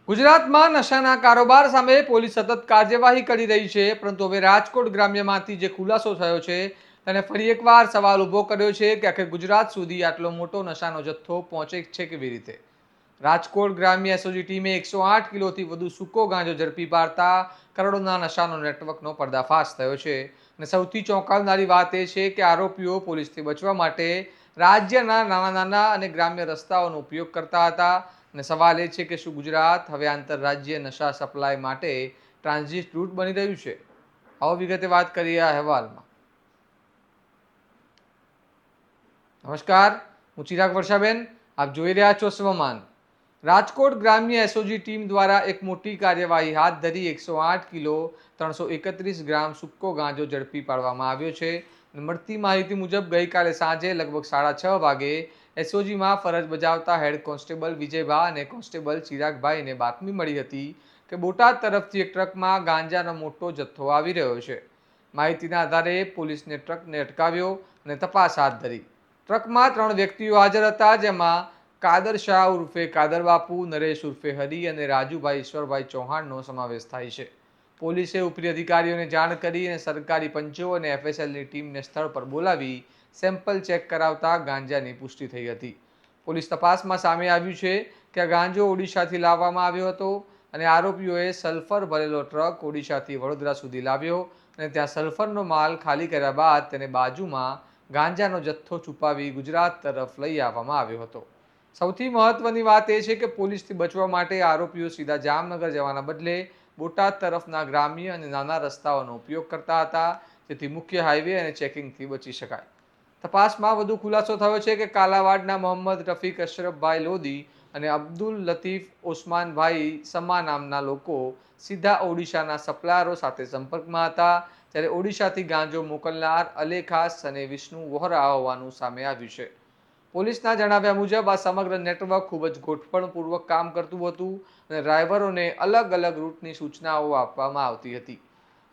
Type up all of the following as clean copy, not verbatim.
ગુજરાતમાં નશાના કારોબાર સામે પોલીસ સતત કાર્યવાહી કરી રહી છે, પરંતુ હવે રાજકોટ ગ્રામ્યમાંથી જે ખુલાસો થયો છે તેને ફરી એકવાર સવાલ ઊભો કર્યો છે કે આખરે ગુજરાત સુધી આટલો મોટો નશાનો જથ્થો પહોંચે છે કેવી રીતે. રાજકોટ ગ્રામ્ય એસઓજી ટીમે 108 કિલોથી વધુ સૂકો ગાંજો ઝડપી પાડતા કરોડોના નશાનો નેટવર્કનો પર્દાફાશ થયો છે. અને સૌથી ચોંકાવનારી વાત એ છે કે આરોપીઓ પોલીસથી બચવા માટે રાજ્યના નાના નાના અને ગ્રામ્ય રસ્તાઓનો ઉપયોગ કરતા હતા. અને સવાલ એ છે કે શું ગુજરાત હવે આંતરરાજ્ય નશા સપ્લાય માટે ટ્રાન્ઝિટ રૂટ બની રહ્યું છે? આવો વિગતે વાત કરીએ આ અહેવાલમાં. નમસ્કાર, હું ચિરાગ વર્ષાબેન, આપ જોઈ રહ્યા છો સ્વમાન. રાજકોટ ગ્રામ્ય એસઓજી ટીમ દ્વારા એક મોટી કાર્યવાહી હાથ ધરી 108 કિલો 331 ગ્રામ સૂકો ગાંજો ઝડપી પાડવામાં આવ્યો છે. મળતી માહિતી મુજબ ગઈકાલે સાંજે લગભગ 6:30 વાગે એસઓજીમાં ફરજ બજાવતા હેડ કોન્સ્ટેબલ વિજયભા અને કોન્સ્ટેબલ ચિરાગભાઈને બાતમી મળી હતી કે બોટાદ તરફથી એક ટ્રકમાં ગાંજાનો મોટો જથ્થો આવી રહ્યો છે. માહિતીના આધારે પોલીસને ટ્રકને અટકાવ્યો અને તપાસ હાથ ધરી. ટ્રકમાં 3 વ્યક્તિઓ હાજર હતા, જેમાં કાદર શાહ ઉર્ફે કાદર બાપુ, નરેશ ઉર્ફે હરી અને રાજુભાઈ ઈશ્વરભાઈ ચૌહાણનો સમાવેશ થાય છે. પોલીસે ઉપરી અધિકારીઓને જાણ કરી અને સરકારી પંચો અને એફએસએલની ટીમને સ્થળ પર બોલાવી સેમ્પલ ચેક કરાવતા ગાંજાની પુષ્ટિ થઈ હતી. પોલીસ તપાસમાં સામે આવ્યું છે કે આ ગાંજો ઓડિશાથી લાવવામાં આવ્યો હતો અને આરોપીઓએ સલ્ફર ભરેલો ટ્રક ઓડિશાથી વડોદરા સુધી લાવ્યો અને ત્યાં સલ્ફરનો માલ ખાલી કર્યા બાદ તેને બાજુમાં ગાંજાનો જથ્થો છુપાવી ગુજરાત તરફ લઈ આવવામાં આવ્યો હતો. સૌથી મહત્વની વાત એ છે કે પોલીસથી બચવા માટે આરોપીઓ સીધા જામનગર જવાના બદલે બોટાદ તરફના ગ્રામ્ય અને નાના રસ્તાઓનો ઉપયોગ કરતા હતા, જેથી મુખ્ય હાઈવે અને ચેકિંગથી બચી શકાય. તપાસમાં વધુ ખુલાસો થયો છે કે કાલાવાડના મોહમ્મદ રફીક અશરફભાઈ લોદી અને અબ્દુલ લતીફ ઓસમાનભાઈ સમા નામના લોકો સીધા ઓડિશાના સપ્લાયરો સાથે સંપર્કમાં હતા, જ્યારે ઓડિશાથી ગાંજો મોકલનાર અલેખાસ અને વિષ્ણુ વોહરા હોવાનું સામે આવ્યું છે. પોલીસના જણાવ્યા મુજબ આ સમગ્ર નેટવર્ક ખૂબ જ ગોઠવણપૂર્વક કામ કરતું હતું અને ડ્રાઈવરોને અલગ અલગ રૂટની સૂચનાઓ આપવામાં આવતી હતી.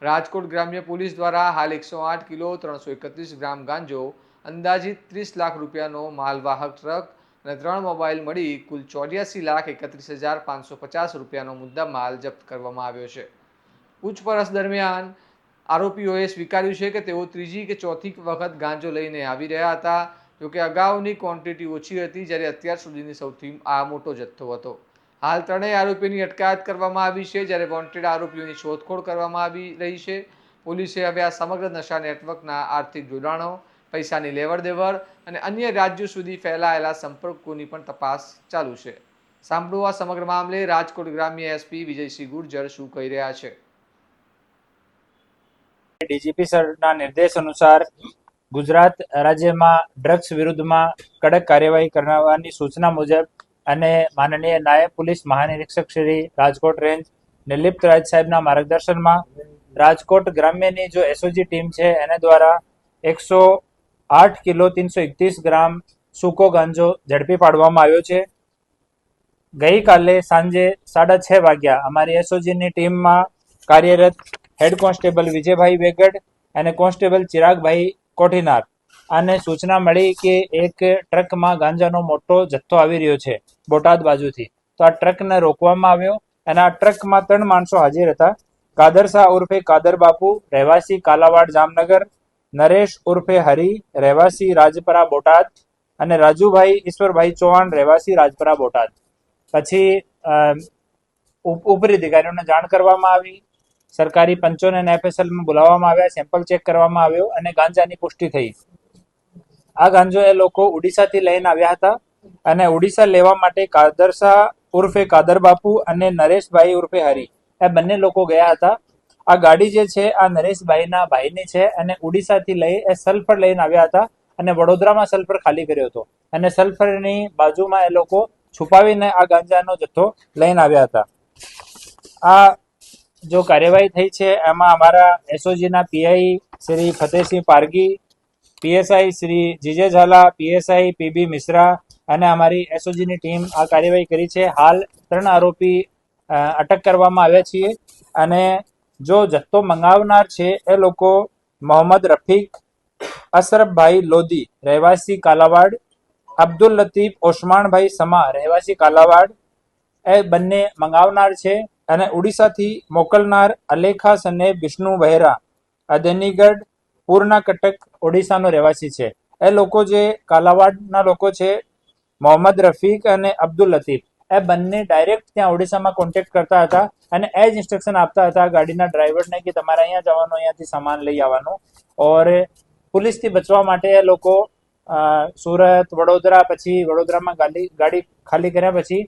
રાજકોટ ગ્રામ્ય પોલીસ દ્વારા હાલ 108 કિલો 331 ગ્રામ ગાંજો, અંદાજિત 30 લાખ રૂપિયાનો માલવાહક ટ્રક અને 3 મોબાઈલ મળી કુલ 84,31,550 રૂપિયાનો મુદ્દા માલ જપ્ત કરવામાં આવ્યો છે. પૂછપરછ દરમિયાન આરોપીઓએ સ્વીકાર્યું છે કે તેઓ ત્રીજી કે ચોથી વખત ગાંજો લઈને આવી રહ્યા હતા. જોકે અગાઉની ક્વોન્ટિટી ઓછી હતી, જ્યારે અત્યાર સુધીની સૌથી આ મોટો જથ્થો હતો. હાલ ત્રણેય આરોપીની અટકાયત કરવામાં આવી છે, જ્યારે વોન્ટેડ આરોપીઓની શોધખોળ કરવામાં આવી રહી છે. પોલીસે હવે આ સમગ્ર નશા નેટવર્કના આર્થિક જોડાણો, પૈસાની લેવડ દેવડ અને અન્ય રાજ્યો સુધી ફેલાયેલા સંપર્કોની પણ તપાસ ચાલુ છે. સાંભળો આ સમગ્ર મામલે રાજકોટ ગ્રામ્ય એસપી વિજયસિંહ ગુર્જર શું કહી રહ્યા છે. ડીજીપી સરના નિર્દેશ અનુસાર ગુજરાત રાજ્યમાં ડ્રગ્સ વિરુદ્ધમાં કડક કાર્યવાહી કરવાની સૂચના મુજબ અને માનનીય નાયબ પોલીસ મહાનિરીક્ષક શ્રી રાજકોટ રેન્જ નિર્લિપ્ત રાજ સાહેબના માર્ગદર્શનમાં રાજકોટ ગ્રામ્યની જો એસઓજી ટીમ છે એને દ્વારા 108 કિલો 331 ગ્રામ સૂકો ગાંજો ઝડપી પાડવામાં આવ્યો છે. ગઈકાલે સાંજે 6:30 વાગ્યા અમારી એસઓજીની ટીમમાં કાર્યરત હેડ કોન્સ્ટેબલ વિજયભાઈ વેગડ અને કોન્સ્ટેબલ ચિરાગભાઈ કોઠીનાર આને સૂચના મળી કે એક ટ્રકમાં ગાંજાનો મોટો જથ્થો આવી રહ્યો છે બોટાદ બાજુથી. તો આ ટ્રકને રોકવામાં આવ્યો અને આ ટ્રકમાં 3 માણસો હાજર હતા. કાદર શાહ ઉર્ફે કાદર બાપુ, રહેવાસી કાલાવાડ જામનગર, નરેશ ઉર્ફે હરી, રહેવાસી રાજપરા બોટાદ અને રાજુભાઈ ઈશ્વરભાઈ ચૌહાણ, રહેવાસી રાજપરા બોટાદ. પછી ઉપરી અધિકારીઓને જાણ કરવામાં આવી, સરકારી પંચોને અને એફએસએલમાં બોલાવવામાં આવ્યા, સેમ્પલ ચેક કરવામાં આવ્યો અને ગાંજાની પુષ્ટિ થઈ. આ ગાંજો એ લોકો ઓડિશાથી લઈને આવ્યા હતા અને ઓડિશા લેવા માટે કાદર શાહ ઉર્ફે કાદર બાપુ અને નરેશભાઈ ઉર્ફે હરી એ બંને લોકો ગયા હતા. આ ગાડી જે છે આ નરેશભાઈના ભાઈની છે અને ઓડિશાથી લઈ એ સલ્ફર લઈને આવ્યા હતા અને વડોદરામાં સલ્ફર ખાલી કર્યો હતો અને સલ્ફરની બાજુમાં એ લોકો છુપાવીને આ ગાંજાનો જથ્થો લઈને આવ્યા હતા. આ જો કાર્યવાહી થઈ છે એમાં અમારા એસઓજીના PI Shri Fatehsinh Pargi, PSI Shri GJ Zala, PSI PB Mishra અને અમારી એસઓજીની ટીમ આ કાર્યવાહી કરી છે. હાલ 3 આરોપી અટક કરવામાં આવ્યા છીએ અને જો જથ્થો મંગાવનાર છે એ લોકો મોહમ્મદ રફીક અશરફભાઈ લોદી, રહેવાસી કાલાવાડ, અબ્દુલ લતીફ ઓસમાનભાઈ સમા, રહેવાસી કાલાવાડ, એ બંને મંગાવનાર છે અને ઓડિશાથી મોકલનાર અલેખાસ અને વિષ્ણુ વહેરા અદેનીગઢ પૂર્ણા કટક ઓડિશાનો રહેવાસી છે. એ લોકો જે કાલાવાડના લોકો છે, મોહમ્મદ રફીક અને અબ્દુલ લતીફ, એ બંને ડાયરેક્ટ ત્યાં ઓડિશામાં કોન્ટેક્ટ કરતા હતા અને એ જ ઇન્સ્ટ્રક્શન આપતા હતા ગાડીના ડ્રાઈવરને કે તમારે અહીંયા જવાનું, અહીંયાથી સામાન લઈ આવવાનું. ઓર પોલીસથી બચવા માટે એ લોકો સુરત, વડોદરા, પછી વડોદરામાં ગાડી ખાલી કર્યા પછી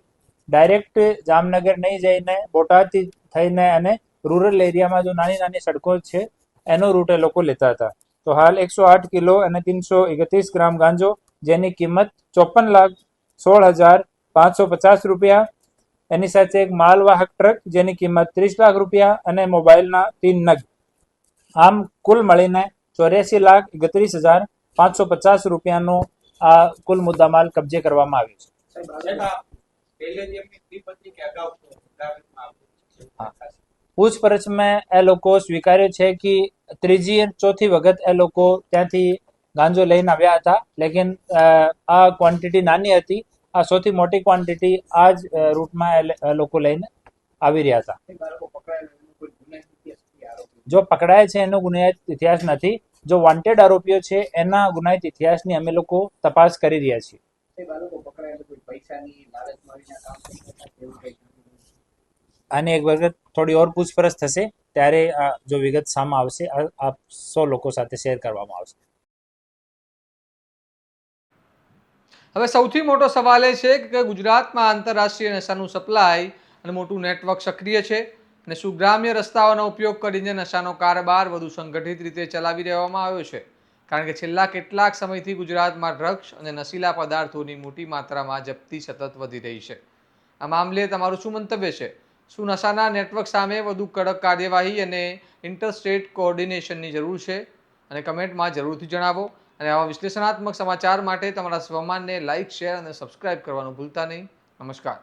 ડાયરેક્ટ જામનગર નહીં જઈને બોટાદથી થઈને અને રૂરલ એરિયામાં જો નાની નાની સડકો છે એનો રૂટ એ લોકો લેતા હતા. તો હાલ 108 કિલો અને 331 ગ્રામ ગાંજો, જેની કિંમત 54,16,550 રૂપિયા, એની સાથે એક માલવાહક ટ્રક જેની કિંમત 30 લાખ રૂપિયા અને મોબાઈલના 3 નગ, આમ કુલ મળીને 84,31,550 રૂપિયાનો આ કુલ મુદ્દામાલ કબજે કરવામાં આવ્યો છે. પૂછપરછમાં એ લોકો સ્વીકાર્યું છે કે ત્રીજી અને ચોથી વખત એ લોકો ત્યાંથી ગાંજો લઈને આવ્યા હતા, લેકિન આ ક્વોન્ટિટી નાની હતી. આ સૌથી મોટી ક્વોન્ટિટી આ જ રૂટમાં એ લોકો લઈને આવી રહ્યા હતા. જો પકડાય છે એનો ગુનાહિત ઇતિહાસ નથી. જો વોન્ટેડ આરોપીઓ છે એના ગુનાહિત ઇતિહાસની અમે લોકો તપાસ કરી રહ્યા છીએ. આની એક વખત થોડી ઓર પૂછપરછ થશે ત્યારે જો વિગત સામે આવશે આપ સૌ લોકો સાથે શેર કરવામાં આવશે. હવે સૌથી મોટો સવાલ એ છે કે ગુજરાતમાં આંતરરાષ્ટ્રીય નશાનું સપ્લાય અને મોટું નેટવર્ક સક્રિય છે અને શું ગ્રામ્ય રસ્તાઓનો ઉપયોગ કરીને નશાનો કારબાર વધુ સંગઠિત રીતે ચલાવી દેવામાં આવ્યો છે? કારણ કે છેલ્લા કેટલાક સમયથી ગુજરાતમાં ડ્રગ્સ અને નશીલા પદાર્થોની મોટી માત્રામાં જપ્તી સતત વધી રહી છે. આ મામલે તમારું શું મંતવ્ય છે? શું નશાના નેટવર્ક સામે વધુ કડક કાર્યવાહી અને ઇન્ટરસ્ટેટ કોઓર્ડિનેશનની જરૂર છે? અને કમેન્ટમાં જરૂરથી જણાવો. અને આવા વિશ્લેષણાત્મક સમાચાર માટે તમારા સ્વમાનને લાઇક, શેર અને સબસ્ક્રાઇબ કરવાનું ભૂલતા નહીં. નમસ્કાર.